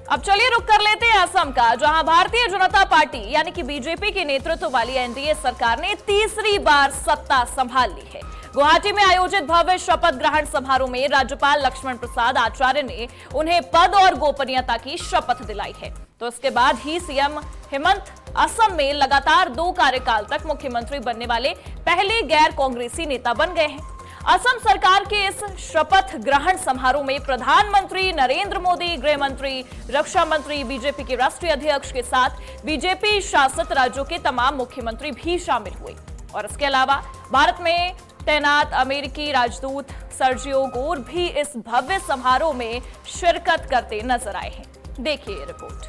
अब चलिए रुक कर लेते हैं असम का, जहां भारतीय जनता पार्टी यानी कि बीजेपी के नेतृत्व वाली एनडीए सरकार ने तीसरी बार सत्ता संभाल ली है। गुवाहाटी में आयोजित भव्य शपथ ग्रहण समारोह में राज्यपाल लक्ष्मण प्रसाद आचार्य ने उन्हें पद और गोपनीयता की शपथ दिलाई है। तो इसके बाद ही सीएम हेमंत असम में लगातार 2 कार्यकाल तक मुख्यमंत्री बनने वाले पहले गैर कांग्रेसी नेता बन गए हैं। असम सरकार के इस शपथ ग्रहण समारोह में प्रधानमंत्री नरेंद्र मोदी, गृह मंत्री, रक्षा मंत्री, बीजेपी के राष्ट्रीय अध्यक्ष के साथ बीजेपी शासित राज्यों के तमाम मुख्यमंत्री भी शामिल हुए। और इसके अलावा भारत में तैनात अमेरिकी राजदूत सर्जियो गोर भी इस भव्य समारोह में शिरकत करते नजर आए हैं। देखिए ये रिपोर्ट।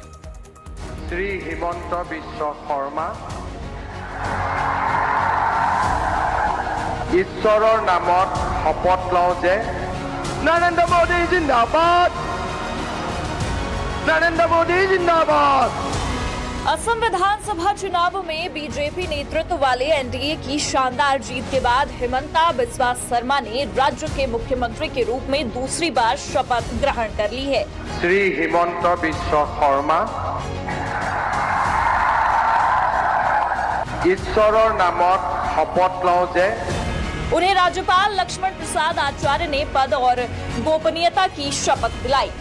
श्री हिमंत बिश्व शर्मा ईश्वरर नामत शपथ लौ जे नरेंद्र मोदी जिंदाबाद, नरेंद्र मोदी जिंदाबाद। असम विधानसभा चुनाव में बीजेपी नेतृत्व वाले एनडीए की शानदार जीत के बाद हिमंता बिस्वा शर्मा ने राज्य के मुख्यमंत्री के रूप में दूसरी बार शपथ ग्रहण कर ली है। श्री हिमंत बिश्व शर्मा ईश्वरर नामत शपथ लौ जे उन्हें राज्यपाल लक्ष्मण प्रसाद आचार्य ने पद और गोपनीयता की शपथ दिलाई।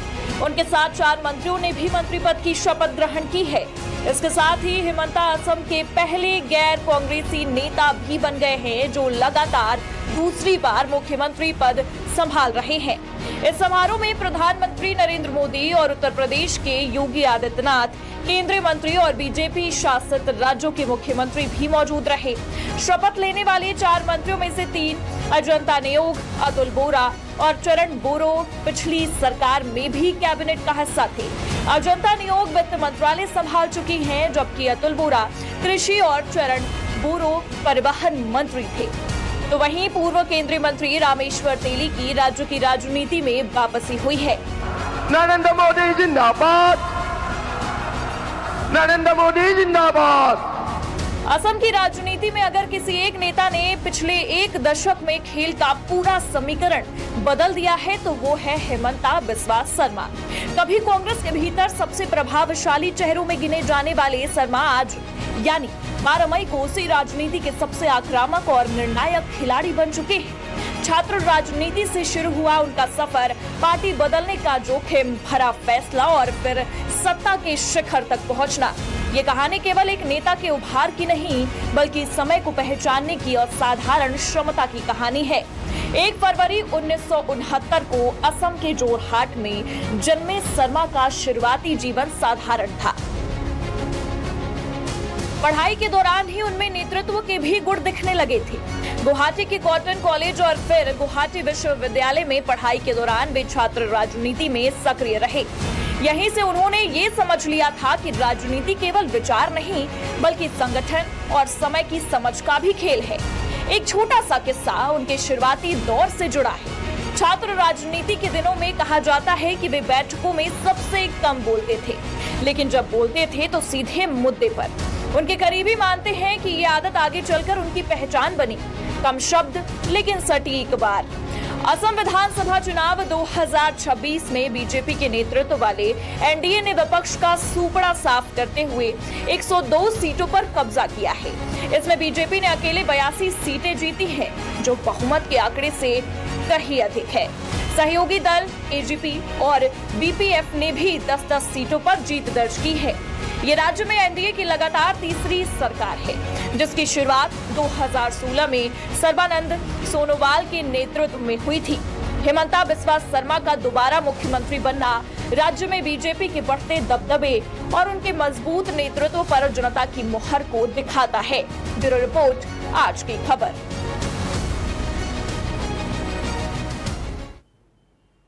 उनके साथ 4 मंत्रियों ने भी मंत्री पद की शपथ ग्रहण की है। इसके साथ ही हिमंता असम के पहले गैर कांग्रेसी नेता भी बन गए हैं, जो लगातार दूसरी बार मुख्यमंत्री पद संभाल रहे हैं। इस समारोह में प्रधानमंत्री नरेंद्र मोदी और उत्तर प्रदेश के योगी आदित्यनाथ, केंद्रीय मंत्री और बीजेपी शासित राज्यों के मुख्यमंत्री भी मौजूद रहे। शपथ लेने वाले 4 मंत्रियों में से 3 अजंता नेओग, अतुल बोरा और चरण बोरो पिछली सरकार में भी कैबिनेट का हिस्सा थे। अजंता नेओग वित्त मंत्रालय संभाल चुकी हैं, जबकि अतुल बोरा कृषि और चरण बोरो परिवहन मंत्री थे। तो वहीं पूर्व केंद्रीय मंत्री रामेश्वर तेली की राज्य की राजनीति में वापसी हुई है। नरेंद्र मोदी जिंदाबाद, नरेंद्र मोदी जिंदाबाद। असम की राजनीति में अगर किसी एक नेता ने पिछले 1 दशक में खेल का पूरा समीकरण बदल दिया है तो वो है हिमंता बिस्वा शर्मा। कभी कांग्रेस के भीतर सबसे प्रभावशाली चेहरों में गिने जाने वाले शर्मा आज यानी 12 मई को उसी राजनीति के सबसे आक्रामक और निर्णायक खिलाड़ी बन चुके हैं। छात्र राजनीति से शुरू हुआ उनका सफर, पार्टी बदलने का जोखिम भरा फैसला और फिर सत्ता के शिखर तक पहुंचना। ये कहानी केवल एक नेता के उभार की नहीं, बल्कि समय को पहचानने की असाधारण क्षमता की कहानी है। 1 फरवरी 1969 को असम के जोरहाट में जन्मे शर्मा का शुरुआती जीवन साधारण था। पढ़ाई के दौरान ही उनमें नेतृत्व के भी गुण दिखने लगे थे। गुवाहाटी के कॉटन कॉलेज और फिर गुवाहाटी विश्वविद्यालय में पढ़ाई के दौरान वे छात्र राजनीति में सक्रिय रहे। यहीं से उन्होंने ये समझ लिया था कि राजनीति केवल विचार नहीं, बल्कि संगठन और समय की समझ का भी खेल है। एक छोटा सा किस्सा उनके शुरुआती दौर से जुड़ा है। छात्र राजनीति के दिनों में कहा जाता है कि वे बैठकों में सबसे कम बोलते थे, लेकिन जब बोलते थे तो सीधे मुद्दे पर। उनके करीबी मानते हैं कि ये आदत आगे चलकर उनकी पहचान बनी। कम शब्द लेकिन सटीक बात। असम विधानसभा चुनाव 2026 में बीजेपी के नेतृत्व वाले एनडीए ने विपक्ष का सुपड़ा साफ करते हुए 102 सीटों पर कब्जा किया है। इसमें बीजेपी ने अकेले 82 सीटें जीती हैं, जो बहुमत के आंकड़े से कहीं अधिक है। सहयोगी दल एजीपी और बीपीएफ ने भी 10-10 सीटों पर जीत दर्ज की है। ये राज्य में एनडीए की लगातार तीसरी सरकार है, जिसकी शुरुआत 2016 में सर्बानंद सोनोवाल के नेतृत्व में हुई थी। हिमंता बिस्वा शर्मा का दोबारा मुख्यमंत्री बनना राज्य में बीजेपी के बढ़ते दबदबे और उनके मजबूत नेतृत्व पर जनता की मुहर को दिखाता है। ब्यूरो रिपोर्ट, आज की खबर।